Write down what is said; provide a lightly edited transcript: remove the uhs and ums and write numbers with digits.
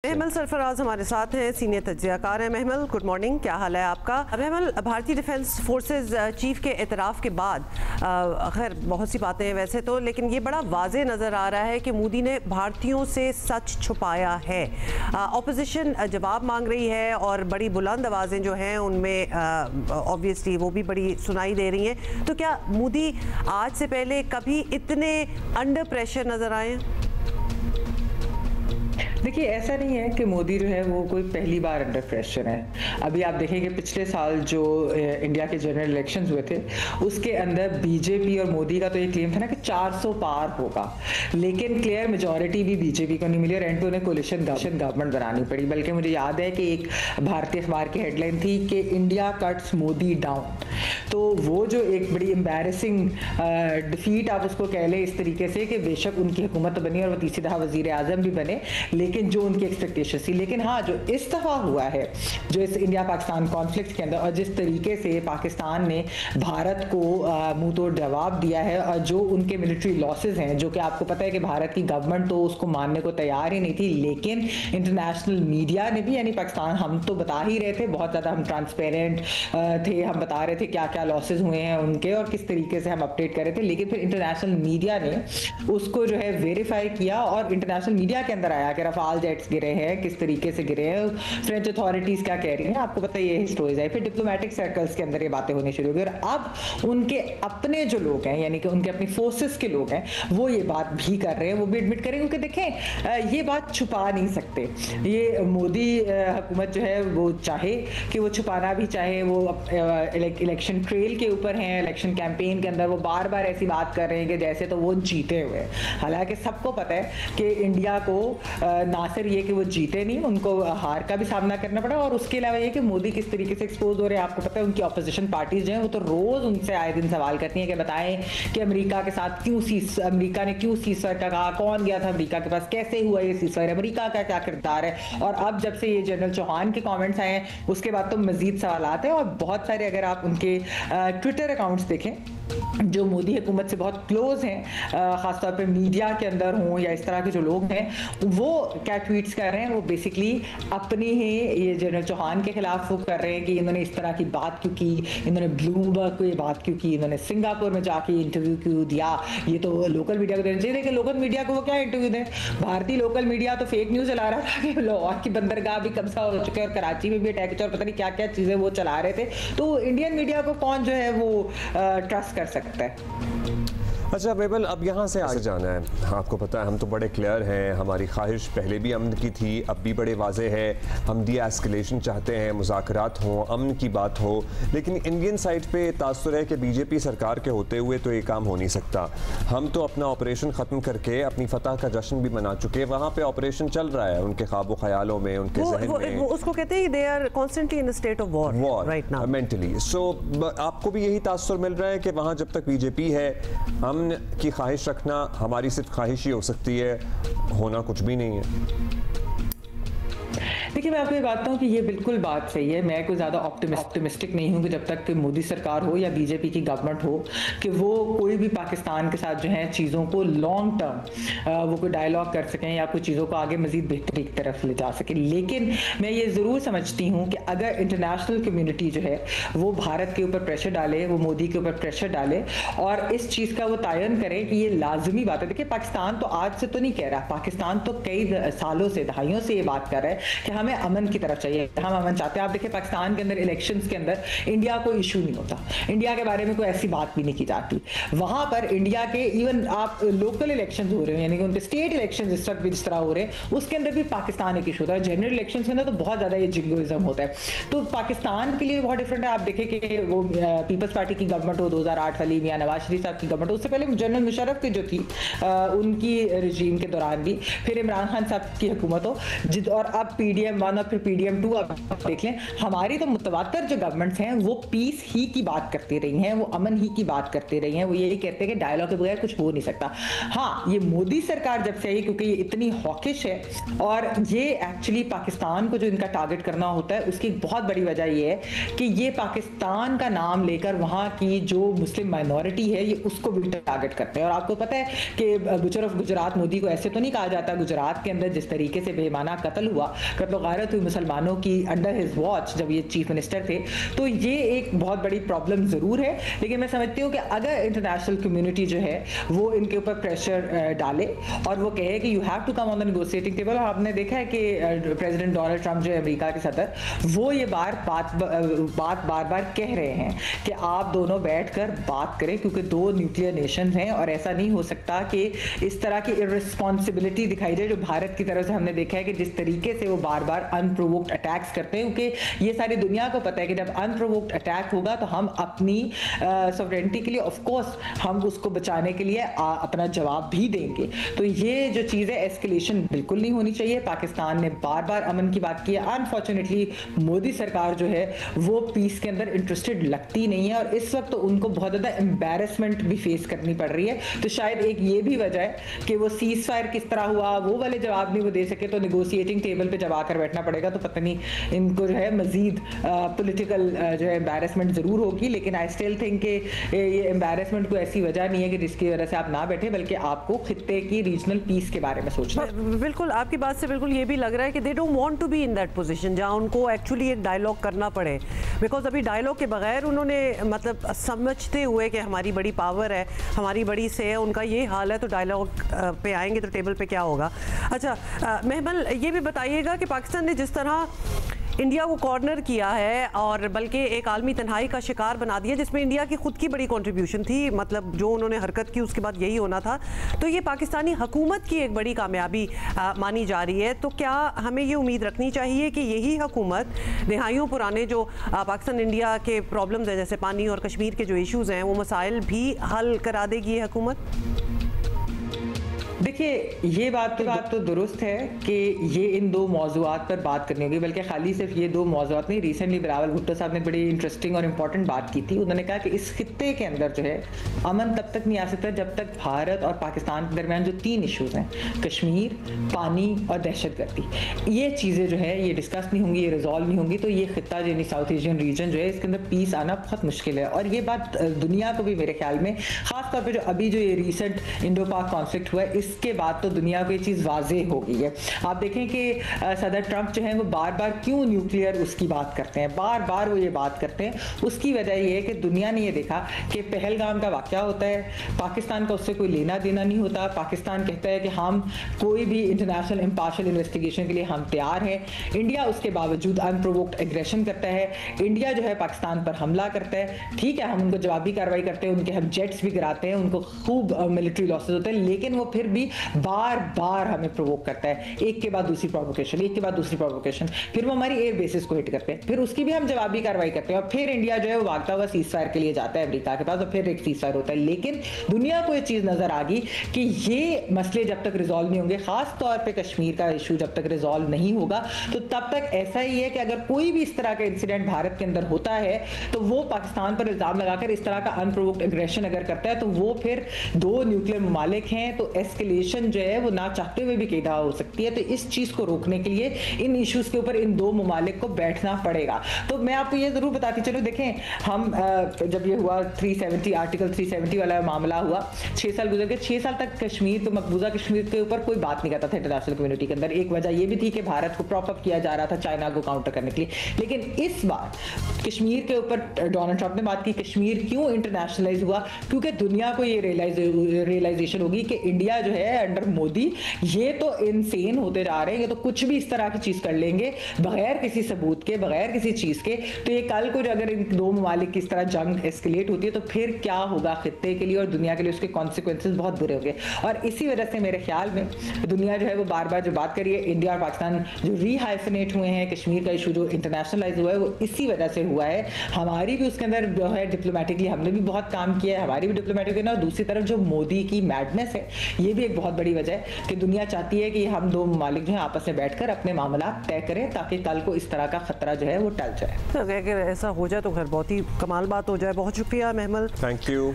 महमल सरफराज हमारे साथ हैं, सीनियर तज्ज़ियाकार हैं। महमल, गुड मॉर्निंग, क्या हाल है आपका? महमल, भारतीय डिफेंस फोर्सेस चीफ के एतराफ़ के बाद खैर बहुत सी बातें हैं वैसे तो, लेकिन ये बड़ा वाज़े नज़र आ रहा है कि मोदी ने भारतीयों से सच छुपाया है। ऑपोजिशन जवाब मांग रही है और बड़ी बुलंद आवाज़ें जो हैं उनमें ऑब्वियसली वो भी बड़ी सुनाई दे रही हैं। तो क्या मोदी आज से पहले कभी इतने अंडर प्रेशर नज़र आए हैं? देखिए, ऐसा नहीं है कि मोदी जो है वो कोई पहली बार अंडर प्रेशर है। अभी आप देखेंगे पिछले साल जो इंडिया के जनरल इलेक्शंस हुए थे उसके अंदर बीजेपी और मोदी का तो ये क्लेम था ना कि 400 पार होगा, लेकिन क्लियर मेजॉरिटी भी बीजेपी को नहीं मिली और एंड पे उन्हें कोलिशन गवर्नमेंट बनानी पड़ी। बल्कि मुझे याद है कि एक भारतीय अखबार की हेडलाइन थी कि इंडिया कट्स मोदी डाउन। तो वो जो एक बड़ी एम्बैरेसिंग डिफीट आप उसको कह लें इस तरीके से कि बेशक उनकी हुकूमत तो बनी और वो तीसरी दफा वजीर आजम भी बने, लेकिन जो उनकी एक्सपेक्टेशन थी। लेकिन हाँ, जो इस दफा हुआ है, जो इस इंडिया पाकिस्तान कॉन्फ्लिक्ट के अंदर और जिस तरीके से पाकिस्तान ने भारत को मुंह तोड़ जवाब दिया है और जो उनके मिलिट्री लॉसेज हैं, जो कि आपको पता है कि भारत की गवर्नमेंट तो उसको मानने को तैयार ही नहीं थी, लेकिन इंटरनेशनल मीडिया ने भी, यानी पाकिस्तान, हम तो बता ही रहे थे, बहुत ज़्यादा हम ट्रांसपेरेंट थे, हम बता रहे थे क्या क्या लॉसेज हुए हैं उनके और किस तरीके से हम अपडेट कर रहे थे। लेकिन फिर इंटरनेशनल मीडिया ने उसको जो है वेरीफाई किया और इंटरनेशनल मीडिया के अंदर आया कि रफाल जेट्स गिरे हैं, किस तरीके से गिरे हैं, फ्रेंच अथॉरिटीज क्या कह रही हैं, आपको पता है ये स्टोरीज है। फिर डिप्लोमेटिक सर्कल्स के अंदर ये बातें होनी शुरू हो गई और अब उनके अपने जो लोग हैं, यानी कि उनके अपनी फोर्सेस के लोग हैं, वो ये बात भी कर रहे हैं, वो भी एडमिट करें, क्योंकि देखें ये बात छुपा नहीं सकते। ये मोदी हुकूमत जो है वो चाहे कि वो छुपाना भी चाहे, वो इलेक्शन ट्रेल के ऊपर हैं, इलेक्शन कैंपेन के अंदर वो बार बार ऐसी बात कर रहे हैं कि जैसे तो वो जीते हुए हैं। हालांकि सबको पता है कि इंडिया को ना सिर्फ ये कि वो जीते नहीं, उनको हार का भी सामना करना पड़ा और उसके अलावा ये कि मोदी किस तरीके से एक्सपोज हो रहे हैं। आपको पता है उनकी ऑपोजिशन पार्टीज जो हैं वो तो रोज उनसे आए दिन सवाल करती हैं कि बताएं कि अमेरिका के साथ अमेरिका ने क्यों सीज़फायर का कहा, कौन गया था अमेरिका के पास, कैसे हुआ ये सीज़फायर, अमेरिका का क्या किरदार है। और अब जब से ये जनरल चौहान के कॉमेंट्स आए हैं उसके बाद तो मजीद सवाल आते हैं और बहुत सारे, अगर आप उनके ट्विटर अकाउंट्स देखें जो मोदी हुकूमत से बहुत क्लोज हैं, ख़ासतौर पे मीडिया के अंदर हों या इस तरह के जो लोग हैं, वो क्या ट्वीट्स कर रहे हैं, वो बेसिकली अपनी ही ये जनरल चौहान के खिलाफ वो कर रहे हैं कि इन्होंने इस तरह की बात क्यों की, इन्होंने ब्लूमबर्ग को ये बात क्यों की, इन्होंने सिंगापुर में जाके इंटरव्यू क्यों दिया, ये तो लोकल मीडिया को देना चाहिए। लेकिन लोकल मीडिया को वो क्या इंटरव्यू दें, भारतीय लोकल मीडिया तो फेक न्यूज़ चला रहा था कि लाहौर की बंदरगाह भी कब्जा हो चुके और कराची में भी अटैक और पता नहीं क्या क्या चीज़ें वो चला रहे थे। तो इंडियन मीडिया को कौन जो है वो ट्रस्ट कर सकता है। अच्छा बेबल, अब यहाँ से आगे जाना है। आपको पता है हम तो बड़े क्लियर हैं, हमारी ख्वाहिश पहले भी अमन की थी, अब भी बड़े वाजे है, हम डी एस्केलेशन चाहते हैं, मुज़ाकरात हों, अमन की बात हो। लेकिन इंडियन साइड पे तासुर है कि बीजेपी सरकार के होते हुए तो ये काम हो नहीं सकता। हम तो अपना ऑपरेशन ख़त्म करके अपनी फतह का जश्न भी मना चुके हैं, वहाँ पर ऑपरेशन चल रहा है उनके ख्वाबो ख्यालों में, उनके ज़हन में। उसको कहते हैं they are constantly in a state of war right now mentally. So आपको भी यही तासुर मिल रहा है कि वहाँ जब तक बीजेपी है, अमन की ख्वाहिश रखना हमारी सिर्फ ख्वाहिश ही हो सकती है, होना कुछ भी नहीं है। देखिए, मैं आपको ये बात हूँ कि ये बिल्कुल बात सही है। मैं कोई ज़्यादा ऑप्टिमिस्टिक नहीं हूँ कि जब तक मोदी सरकार हो या बीजेपी की गवर्नमेंट हो कि वो कोई भी पाकिस्तान के साथ जो है चीज़ों को लॉन्ग टर्म वो कोई डायलॉग कर सकें या कुछ चीज़ों को आगे मजीद बेहतरी की तरफ ले जा सकें। लेकिन मैं ये ज़रूर समझती हूँ कि अगर इंटरनेशनल कम्यूनिटी जो है वो भारत के ऊपर प्रेशर डाले, वो मोदी के ऊपर प्रेशर डाले और इस चीज़ का वो तयन करे कि ये लाजमी बात है। देखिए, पाकिस्तान तो आज से तो नहीं कह रहा, पाकिस्तान तो कई सालों से, दहाइयों से ये बात कर रहा है कि हमें अमन की तरफ चाहिए, हम अमन चाहते हैं। आप देखिए पाकिस्तान के अंदर इलेक्शंस के अंदर इंडिया को इशू नहीं होता, इंडिया के बारे में कोई ऐसी बात भी नहीं की जाती। वहां पर इंडिया के इवन आप लोकल इलेक्शंस हो रहे हैं, यानी कि उनके स्टेट इलेक्शंस इस वक्त भी जिस तरह हो रहे हैं, उसके अंदर भी पाकिस्तान एक इशू होता है। जनरल इलेक्शंस के अंदर तो बहुत ज्यादा ये जिंगोइज्म होता है। तो पाकिस्तान के लिए बहुत डिफरेंट है। आप देखें कि वो पीपल्स पार्टी की गवर्नमेंट हो 2008 वाली या नवाज शरीफ साहब की गवर्नमेंट, उससे पहले जनरल मुशर्रफ की जो थी उनकी रजीम के दौरान भी, फिर इमरान खान साहब की हुकूमत हो, और अब पीडीएम PDM-1 और फिर PDM-2 आप देख लें, हमारी तो मुतवातर जो गवर्नमेंट्स हैं वो पीस ही की बात करती रही हैं, वो अमन ही की बात करती रही हैं, वो यही कहते हैं कि डायलॉग के बगैर कुछ हो नहीं सकता। हाँ, ये मोदी सरकार जब से आई, क्योंकि ये इतनी हॉकिश है और ये एक्चुअली पाकिस्तान को जो इनका टारगेट करना होता है उसकी बहुत बड़ी वजह ये है कि ये पाकिस्तान का नाम लेकर वहां की जो मुस्लिम माइनॉरिटी है ये उसको भी टारगेट करते हैं। और आपको पता है कि बुचर ऑफ गुजरात मोदी को ऐसे तो नहीं कहा जाता, गुजरात के अंदर जिस तरीके से बेईमाना कत्ल हुआ, कत्ल गारत हुई मुसलमानों की अंडर हिज वॉच जब ये चीफ मिनिस्टर थे, तो ये एक बहुत बड़ी प्रॉब्लम जरूर है। लेकिन मैं समझती हूँ कि अगर इंटरनेशनल कम्युनिटी जो है वो इनके ऊपर प्रेशर डाले और वो कहे कि you have to come on the negotiating table. आपने देखा है कि प्रेसिडेंट डोनाल्ड ट्रंप जो है अमेरिका के सदर, वो ये बार बार कह रहे हैं कि आप दोनों बैठकर बात करें, क्योंकि दो न्यूक्लियर नेशंस हैं और ऐसा नहीं हो सकता कि इस तरह की इररिस्पॉन्सिबिलिटी दिखाई जाए जो भारत की तरफ से हमने देखा है कि जिस तरीके से वो बार बार अनप्रोवोक्ड अटैक्स करते हैं, क्योंकि ये सारी दुनिया को पता है कि जब अनप्रोवोक्ड अटैक होगा तो हम अपनी सॉवरेनिटी के लिए ऑफ कोर्स हम उसको बचाने के लिए अपना जवाब भी देंगे। तो ये जो चीज़ है एस्केलेशन बिल्कुल नहीं होनी चाहिए। पाकिस्तान ने बार बार अमन की बात की है, अनफॉर्चुनेटली मोदी सरकार जो है वो पीस के अंदर इंटरेस्टेड लगती नहीं है और इस वक्त तो उनको बहुत ज़्यादा एम्बैरेसमेंट भी फेस करनी पड़ रही है। तो शायद एक ये भी वजह है कि वो सीज फायर किस तरह हुआ वो वाले जवाब नहीं वो दे सके, तो नेगोशिएटिंग टेबल पे जब आकर बैठना पड़ेगा तो पता नहीं इनको जो है मजीद पॉलिटिकल जो है एम्बैरेसमेंट जरूर होगी। लेकिन आई स्टिल थिंक कि ये एम्बैरेसमेंट कोई ऐसी वजह नहीं है कि जिसकी वजह से आप ना बैठे, बल्कि आपको खित्ते की रीजनल पीस के बारे में सोचना। बिल्कुल, आपकी बात से बिल्कुल ये भी लग रहा है कि they don't want to be in that position जहां उनको एक्चुअली एक डायलॉग करना पड़े, बिकॉज अभी डायलॉग के बगैर उन्होंने मतलब समझते हुए कि हमारी बड़ी पावर है, हमारी बड़ी से है, उनका ये हाल है, तो डायलॉग पे आएंगे तो टेबल पे क्या होगा। अच्छा महमल, ये भी बताइएगा कि पाकिस्तान ने जिस तरह इंडिया को कॉर्नर किया है और बल्कि एक आलमी तन्हाई का शिकार बना दिया, जिसमें इंडिया की खुद की बड़ी कंट्रीब्यूशन थी, मतलब जो उन्होंने हरकत की उसके बाद यही होना था, तो ये पाकिस्तानी हुकूमत की एक बड़ी कामयाबी मानी जा रही है। तो क्या हमें ये उम्मीद रखनी चाहिए कि यही हुकूमत दहाइयों पुराने जो पाकिस्तान इंडिया के प्रॉब्लम्स हैं जैसे पानी और कश्मीर के जो इशूज़ हैं वो मसाइल भी हल करा देगी ये हुकूमत? देखिए, ये बात तो दुरुस्त है कि ये इन दो मौजूआत पर बात करनी होगी, बल्कि खाली सिर्फ ये दो मौजूआत नहीं। रिसेंटली बिलावल भुट्टो साहब ने बड़ी इंटरेस्टिंग और इंपॉर्टेंट बात की थी। उन्होंने कहा कि इस खित्ते के अंदर जो है अमन तब तक नहीं आ सकता जब तक भारत और पाकिस्तान के दरमियान जो तीन इशूज़ हैं, कश्मीर, पानी और दहशतगर्दी, ये चीज़ें जो है ये डिस्कस नहीं होंगी, ये रिजॉल्व नहीं होंगी, तो ये खित्ता यानी साउथ एशियन रीजन जो है इसके अंदर पीस आना बहुत मुश्किल है। और ये बात दुनिया को भी मेरे ख्याल में, खासतौर पर जो अभी जो ये रिसेंट इंडो पाक कॉन्फ्लिक्ट हुआ है इसके बाद तो दुनिया को ये चीज़ वाज़ेह हो गई है। आप देखें कि सदर ट्रंप जो है वो बार बार क्यों न्यूक्लियर उसकी बात करते हैं, बार बार वो ये बात करते हैं। उसकी वजह ये है कि दुनिया ने ये देखा कि पहलगाम का वाक़या होता है, पाकिस्तान का उससे कोई लेना देना नहीं होता। पाकिस्तान कहता है कि हम कोई भी इंटरनेशनल इम्पार्शियल इन्वेस्टिगेशन के लिए हम तैयार हैं। इंडिया उसके बावजूद अनप्रोवोक्ड एग्रेशन करता है। इंडिया जो है पाकिस्तान पर हमला करता है, ठीक है, हम उनको जवाबी कार्रवाई करते हैं, उनके हम जेट्स भी गिराते हैं, उनको खूब मिलिट्री लॉसेज होते हैं, लेकिन वो फिर भी बार बार हमें प्रोवोक करता है, एक के बाद दूसरी प्रोवोकेशन, एक के बाद दूसरी प्रोवोकेशन। फिर वो हमारी एयर बेसिस को हिट करते हैं, फिर उसकी भी हम जवाबी कार्रवाई करते हैं और फिर इंडिया जो है वो भागता हुआ सीज फायर के लिए जाता है अमेरिका के पास और फिर एक सीज फायर होता है। लेकिन दुनिया को ये चीज नजर आ गई कि ये मसले जब तक रिजॉल्व नहीं होंगे, खास तौर पर कश्मीर का इशू जब तक रिजॉल्व नहीं होगा, तो तब तक ऐसा ही है कि अगर कोई भी इस तरह का इंसिडेंट भारत के अंदर होता है तो वो पाकिस्तान पर इल्जाम लगाकर इस तरह का अनप्रोवोक्ड एग्रेशन अगर करता है तो वो फिर दो न्यूक्लियर ममालिक हैं, तो एस्केलेशन जो है वो ना चाहते हुए भी कैदा हो सकती है। तो इस चीज को रोकने के लिए इन इश्यूज के ऊपर इन दो ममालिक को बैठना पड़ेगा। तो मैं आपको ये जरूर बताती चलूं, देखें हम जब ये हुआ 370 आर्टिकल 370 वाला मामला हुआ, 6 साल गुजर गए, 6 साल तक कश्मीर तो मकबूजा कश्मीर के ऊपर कोई बात नहीं करता था इंटरनेशनल कम्युनिटी के अंदर। एक वजह ये भी थी कि भारत को प्रॉप अप किया जा रहा था चाइना को काउंटर करने के लिए। लेकिन इस बार कश्मीर के ऊपर डोनाल्ड ट्रंप ने बात की, कश्मीर क्यों इंटरनेशनलाइज हुआ, क्योंकि दुनिया को ये रियलाइजेशन होगी कि इंडिया जो है अंडर मोदी ये तो इनसेन होते जा रहे हैं, ये तो कुछ भी इस तरह की चीज कर लेंगे बगैर किसी सबूत के, बगैर किसी चीज के। तो ये कल को जो अगर इन दो ममालिक की इस तरह जंग एस्केलेट होती है तो फिर क्या होगा खित्ते के लिए और दुनिया के लिए, उसके कॉन्सिक्वेंसेस बहुत बुरे होंगे। और इसी वजह से मेरे ख्याल में दुनिया जो है वो बार बार जो बात कर रही है, इंडिया और पाकिस्तान जो रीहाइफनेट हुए हैं, कश्मीर का इशू जो इंटरनेशनलाइज हुआ है वो इसी वजह से हुआ है। हमारी भी उसके अंदर जो है डिप्लोमेटिकली हमने भी बहुत काम किया है, हमारी भी डिप्लोमेटिक है ना। और दूसरी तरफ जो मोदी की मैडनेस है, ये भी एक बहुत बड़ी वजह है कि दुनिया चाहती है कि हम दो ममालिक जो है आपस में बैठकर अपने मामला तय करें ताकि कल को इस तरह का खतरा जो है वो टल जाए। तो अगर ऐसा हो जाए तो खैर बहुत ही कमाल बात हो जाए। बहुत शुक्रिया महमल। Thank you.